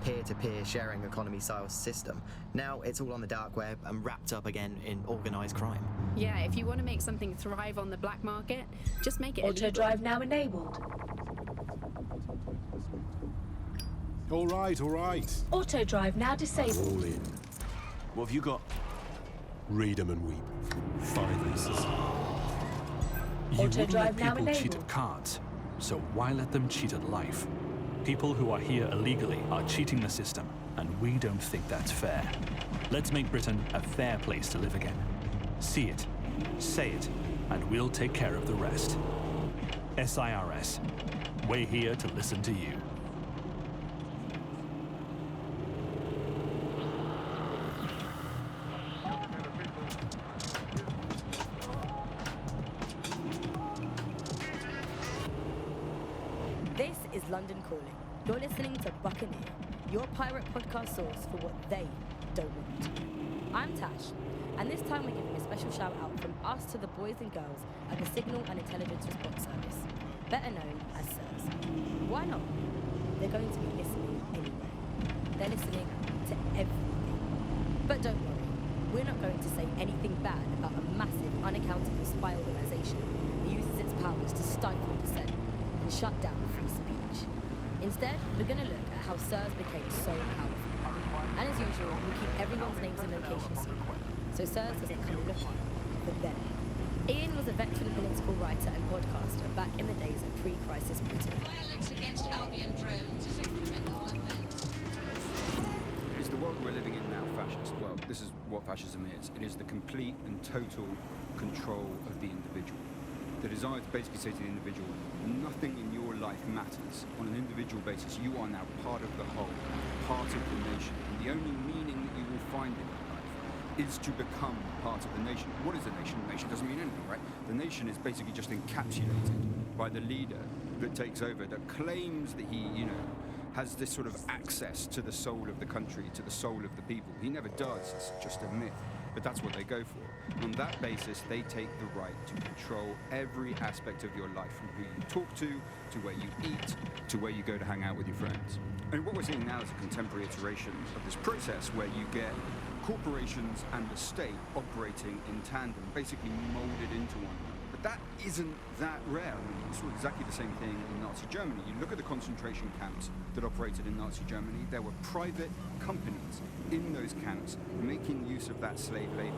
peer-to-peer sharing economy style system. Now it's all on the dark web and wrapped up again in organised crime. Yeah, if you want to make something thrive on the black market, just make it illegal. Auto drive now enabled. All right. Auto drive now disabled. All in. What have you got? Read 'em and weep. 5 aces. You Auto wouldn't drive let now people cheat enabled. at cards, so why let them cheat at life? People who are here illegally are cheating the system, and we don't think that's fair. Let's make Britain a fair place to live again. See it, say it, and we'll take care of the rest. SIRS. We're here to listen to you. This is London Calling. You're listening to Buccaneer, your pirate podcast source for what they don't want. I'm Tash, and this time we're giving a special shout out from us to the boys and girls at the Signal and Intelligence Response Service, better known as SIRS. Why not? They're going to be listening anyway. They're listening to everything. But don't worry, we're not going to say anything bad about a massive, unaccountable spy organisation that uses its powers to stifle dissent and shut down free speech. Instead, we're going to look at how SIRS became so powerful. And as usual, we'll keep everyone's names and locations secret, so SIRS doesn't come looking for them. Ian was a veteran political writer and podcaster back in the days of pre-crisis Britain. Violence against Albion drones is a criminal offence. Is the world we're living in now fascist? Well, this is what fascism is. It is the complete and total control of the individual. The desire to basically say to the individual, nothing in your life matters. On an individual basis, you are now part of the whole, part of the nation. And the only meaning that you will find in your life is to become part of the nation. What is a nation? A nation doesn't mean anything, right? The nation is basically just encapsulated by the leader that takes over, that claims that he, has this sort of access to the soul of the country, to the soul of the people. He never does, it's just a myth. But that's what they go for. On that basis, they take the right to control every aspect of your life, from who you talk to where you eat, to where you go to hang out with your friends. And what we're seeing now is a contemporary iteration of this process where you get corporations and the state operating in tandem, basically molded into one another. But that isn't that rare. I mean, you saw exactly the same thing in Nazi Germany. You look at the concentration camps that operated in Nazi Germany, there were private companies in those camps making use of that slave labor.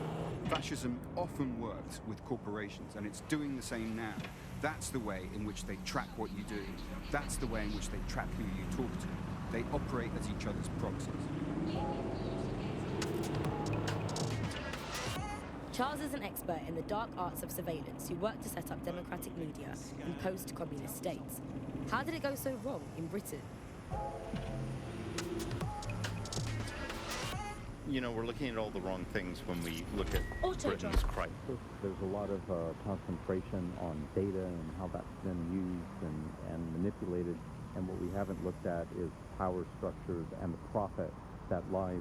Fascism often works with corporations, and it's doing the same now. That's the way in which they track what you do. That's the way in which they track who you talk to. They operate as each other's proxies. Charles is an expert in the dark arts of surveillance who worked to set up democratic media in post-communist states. How did it go so wrong in Britain? We're looking at all the wrong things when we look at Auto Britain's drive. crisis. There's a lot of concentration on data and how that's been used and manipulated. And what we haven't looked at is power structures and the profit that lies